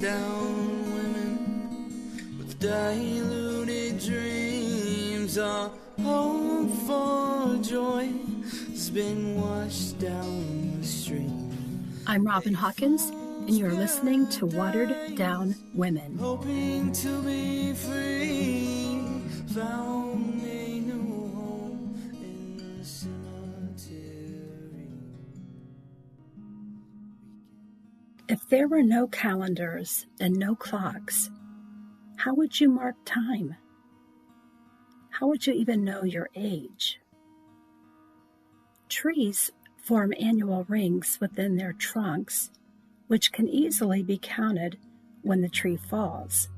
down women with diluted dreams. Our hope for joy has been washed down the stream. I'm Robin Hawkins, and you're listening to Watered Down Women. Hoping to be free, found a new home in the cemetery. If there were no calendars and no clocks, how would you mark time? How would you even know your age? Trees form annual rings within their trunks, which can easily be counted when the tree falls.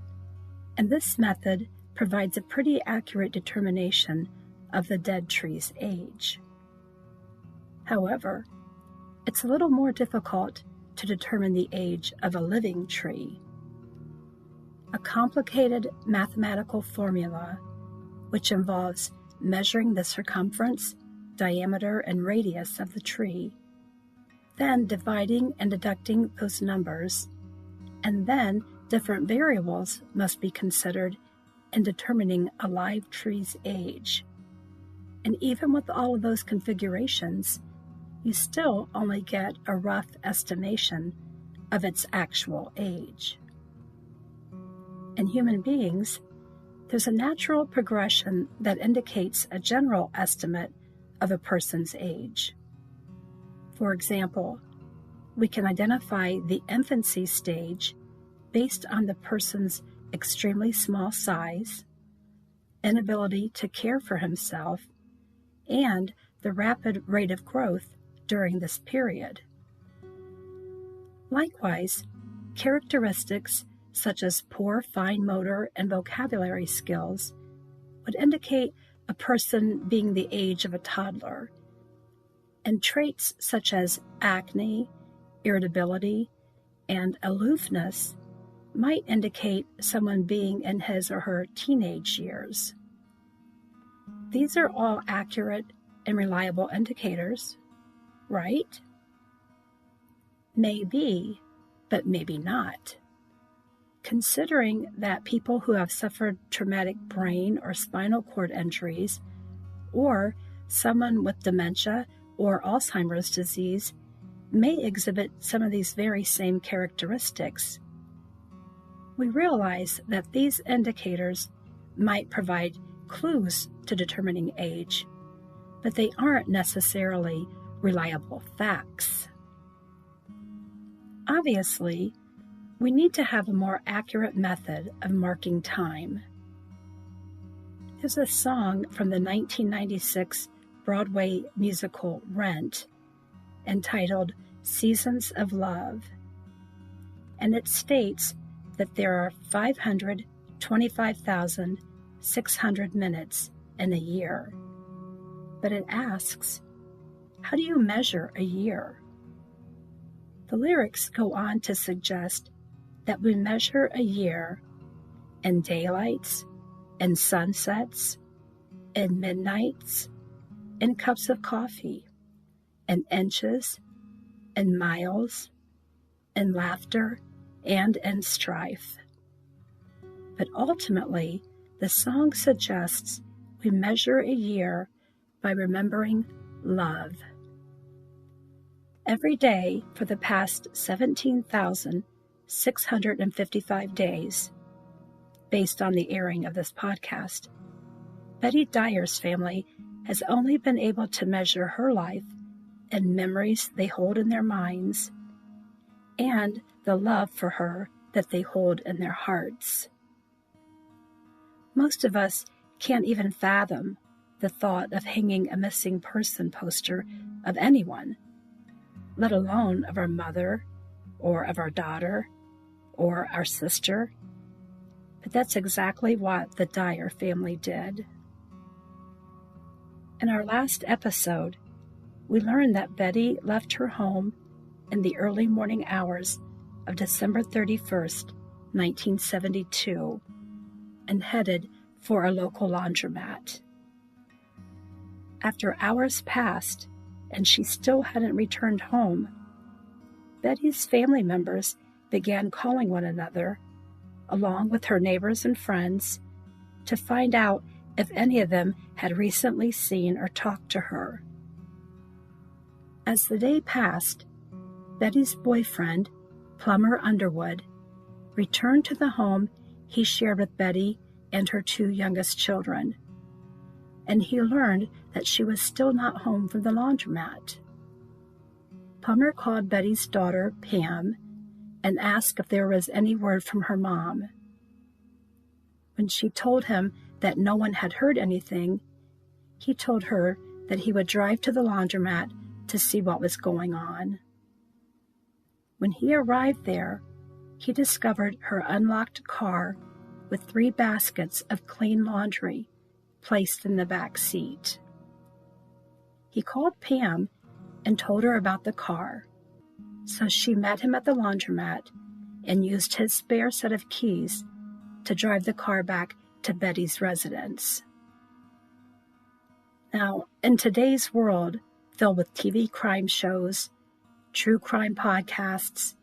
And this method provides a pretty accurate determination of the dead tree's age. However, it's a little more difficult to determine the age of a living tree. A complicated mathematical formula, which involves measuring the circumference, diameter, and radius of the tree, then dividing and deducting those numbers, and then different variables must be considered in determining a live tree's age. And even with all of those configurations, you still only get a rough estimation of its actual age. In human beings, there's a natural progression that indicates a general estimate of a person's age. For example, we can identify the infancy stage based on the person's extremely small size, inability to care for himself, and the rapid rate of growth during this period. Likewise, characteristics such as poor fine motor and vocabulary skills would indicate a person being the age of a toddler, and traits such as acne, irritability, and aloofness might indicate someone being in his or her teenage years. These are all accurate and reliable indicators, right? Maybe, but maybe not. Considering that people who have suffered traumatic brain or spinal cord injuries, or someone with dementia or Alzheimer's disease may exhibit some of these very same characteristics, we realize that these indicators might provide clues to determining age, but they aren't necessarily reliable facts. Obviously, we need to have a more accurate method of marking time. There's a song from the 1996 Broadway musical Rent entitled Seasons of Love, and it states that there are 525,600 minutes in a year. But it asks, how do you measure a year? The lyrics go on to suggest that we measure a year in daylights, in sunsets, in midnights, in cups of coffee, in inches, in miles, in laughter, and in strife. But ultimately, the song suggests we measure a year by remembering love. Every day for the past 17,655 days, based on the airing of this podcast, Betty Dyer's family has only been able to measure her life in memories they hold in their minds and the love for her that they hold in their hearts. Most of us can't even fathom the thought of hanging a missing person poster of anyone, let alone of our mother or of our daughter or our sister. But that's exactly what the Dyer family did. In our last episode, we learned that Betty left her home in the early morning hours of December 31st, 1972, and headed for a local laundromat. After hours passed and she still hadn't returned home, Betty's family members began calling one another, along with her neighbors and friends, to find out if any of them had recently seen or talked to her. As the day passed, Betty's boyfriend, Plummer Underwood, returned to the home he shared with Betty and her 2 youngest children, and he learned that she was still not home from the laundromat. Plummer called Betty's daughter, Pam, and asked if there was any word from her mom. When she told him that no one had heard anything, he told her that he would drive to the laundromat to see what was going on. When he arrived there, he discovered her unlocked car with 3 baskets of clean laundry placed in the back seat. He called Pam and told her about the car, so she met him at the laundromat and used his spare set of keys to drive the car back to Betty's residence. Now, in today's world, filled with TV crime shows, true crime podcasts,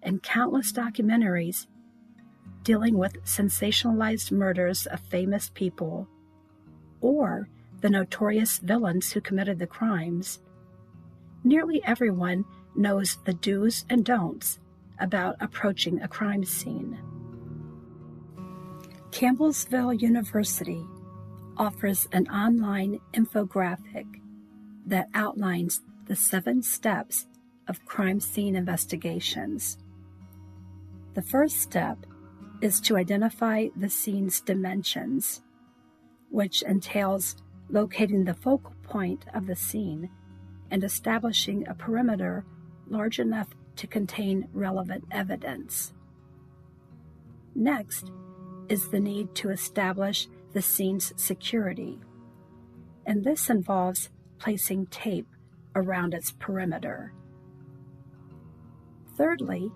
and countless documentaries dealing with sensationalized murders of famous people or the notorious villains who committed the crimes, nearly everyone knows the do's and don'ts about approaching a crime scene. Campbellsville University offers an online infographic that outlines the 7 steps of crime scene investigations. The first step is to identify the scene's dimensions, which entails locating the focal point of the scene and establishing a perimeter large enough to contain relevant evidence. Next is the need to establish the scene's security, and this involves placing tape around its perimeter. Thirdly,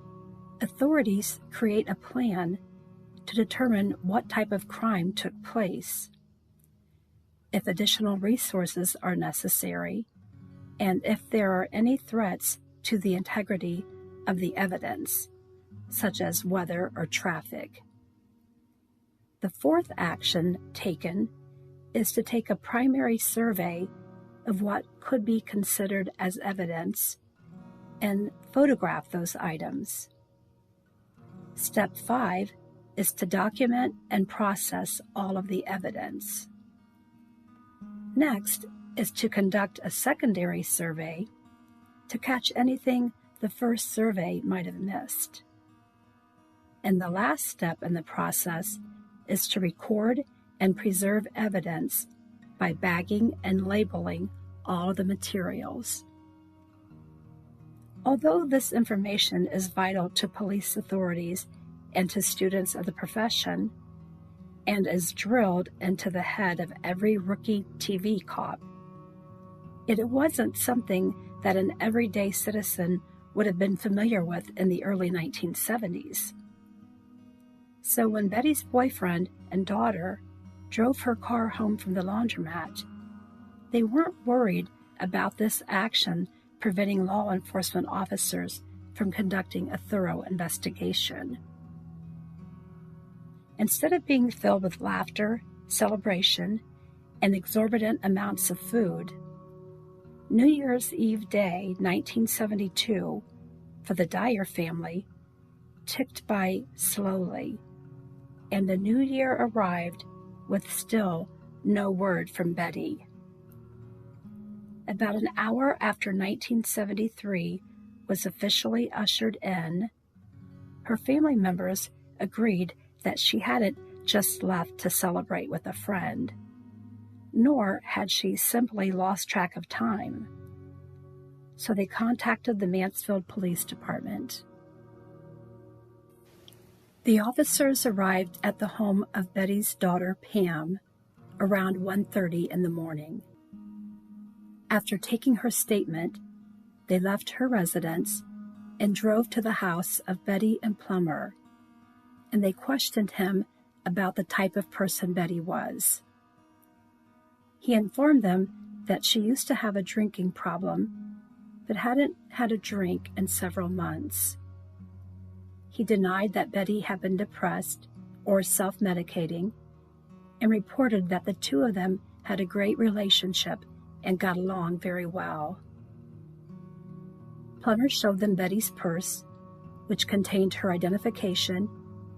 authorities create a plan to determine what type of crime took place, if additional resources are necessary, and if there are any threats to the integrity of the evidence, such as weather or traffic. The fourth action taken is to take a primary survey of what could be considered as evidence and photograph those items. Step 5 is to document and process all of the evidence. Next is to conduct a secondary survey to catch anything the first survey might have missed. And the last step in the process is to record and preserve evidence by bagging and labeling all of the materials. Although this information is vital to police authorities and to students of the profession, and is drilled into the head of every rookie TV cop, it wasn't something that an everyday citizen would have been familiar with in the early 1970s. So when Betty's boyfriend and daughter drove her car home from the laundromat, they weren't worried about this action preventing law enforcement officers from conducting a thorough investigation. Instead of being filled with laughter, celebration, and exorbitant amounts of food, New Year's Eve Day, 1972, for the Dyer family, ticked by slowly, and the new year arrived with still no word from Betty. About an hour after 1973 was officially ushered in, her family members agreed that she hadn't just left to celebrate with a friend, nor had she simply lost track of time. So they contacted the Mansfield Police Department. The officers arrived at the home of Betty's daughter, Pam, around 1:30 in the morning. After taking her statement, they left her residence and drove to the house of Betty and Plummer, and they questioned him about the type of person Betty was. He informed them that she used to have a drinking problem, but hadn't had a drink in several months. He denied that Betty had been depressed or self-medicating and reported that the two of them had a great relationship and got along very well. Plummer showed them Betty's purse, which contained her identification,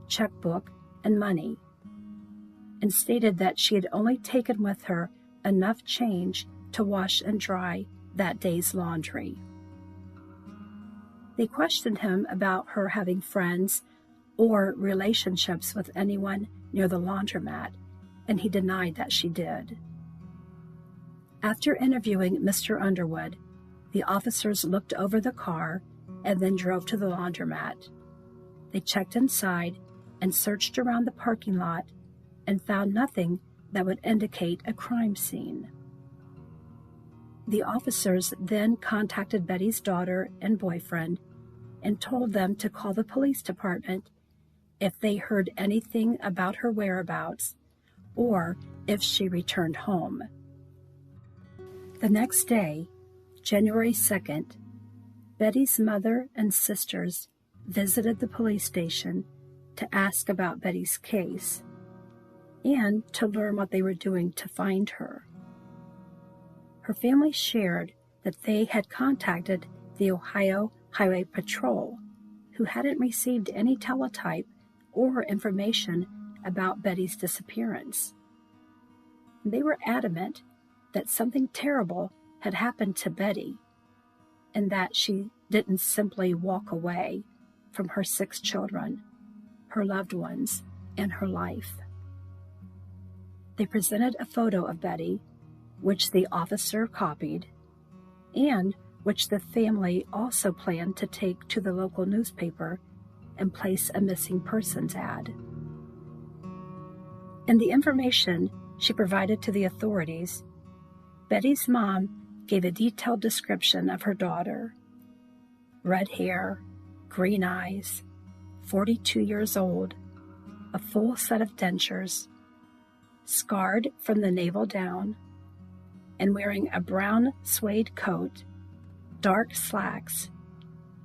checkbook, and money, and stated that she had only taken with her enough change to wash and dry that day's laundry. They questioned him about her having friends or relationships with anyone near the laundromat, and he denied that she did. After interviewing Mr. Underwood, the officers looked over the car and then drove to the laundromat. They checked inside and searched around the parking lot and found nothing that would indicate a crime scene. The officers then contacted Betty's daughter and boyfriend and told them to call the police department if they heard anything about her whereabouts or if she returned home. The next day, January 2nd, Betty's mother and sisters visited the police station to ask about Betty's case and to learn what they were doing to find her. Her family shared that they had contacted the Ohio Highway Patrol, who hadn't received any teletype or information about Betty's disappearance. They were adamant that something terrible had happened to Betty and that she didn't simply walk away from her 6 children, her loved ones, and her life. They presented a photo of Betty, which the officer copied, and which the family also planned to take to the local newspaper and place a missing persons ad. In the information she provided to the authorities, Betty's mom gave a detailed description of her daughter. Red hair, green eyes, 42 years old, a full set of dentures, scarred from the navel down, and wearing a brown suede coat, dark slacks,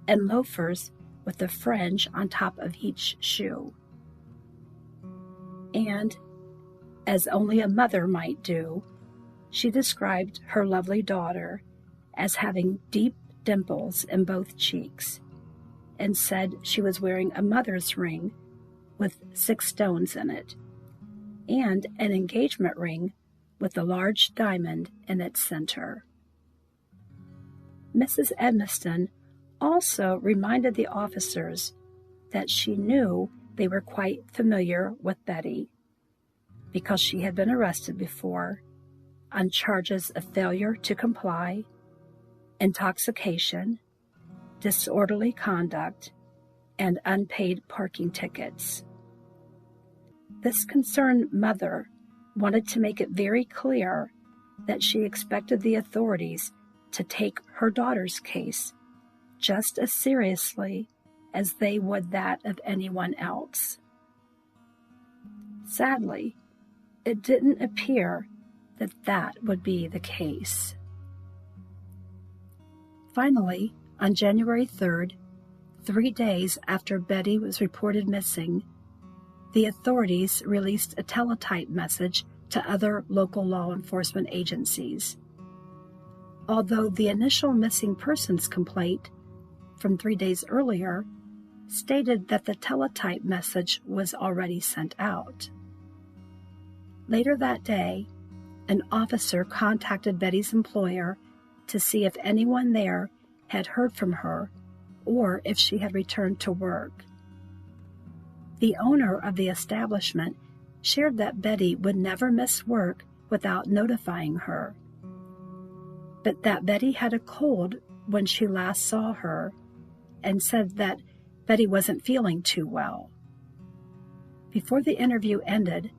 and loafers with a fringe on top of each shoe. And, as only a mother might do, she described her lovely daughter as having deep dimples in both cheeks and said she was wearing a mother's ring with 6 stones in it and an engagement ring with a large diamond in its center. Mrs. Edmiston also reminded the officers that she knew they were quite familiar with Betty because she had been arrested before on charges of failure to comply, intoxication, disorderly conduct, and unpaid parking tickets. This concerned mother wanted to make it very clear that she expected the authorities to take her daughter's case just as seriously as they would that of anyone else. Sadly, it didn't appear that would be the case. Finally, on January 3rd, 3 days after Betty was reported missing, the authorities released a teletype message to other local law enforcement agencies. Although the initial missing persons complaint from 3 days earlier stated that the teletype message was already sent out. Later that day, an officer contacted Betty's employer to see if anyone there had heard from her or if she had returned to work. The owner of the establishment shared that Betty would never miss work without notifying her, but that Betty had a cold when she last saw her and said that Betty wasn't feeling too well. Before the interview ended,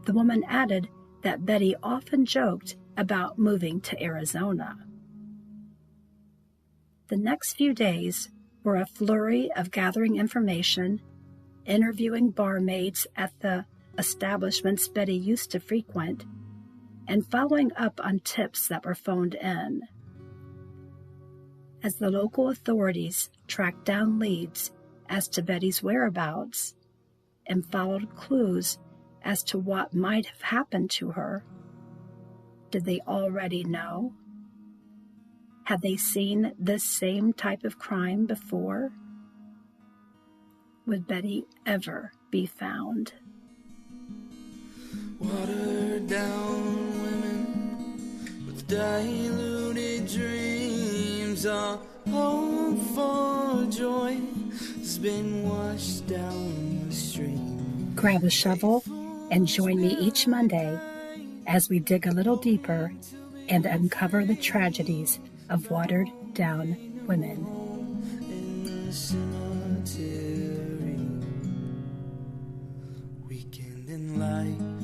the woman added that Betty often joked about moving to Arizona. The next few days were a flurry of gathering information, interviewing barmaids at the establishments Betty used to frequent, and following up on tips that were phoned in. As the local authorities tracked down leads, as to Betty's whereabouts and followed clues as to what might have happened to her? Did they already know? Had they seen this same type of crime before? Would Betty ever be found? Watered down women with diluted dreams. Our hope for joy has been washed down the stream. Grab a shovel and join me each Monday as we dig a little deeper and uncover the tragedies of watered down women. In the cemetery, weekend in light.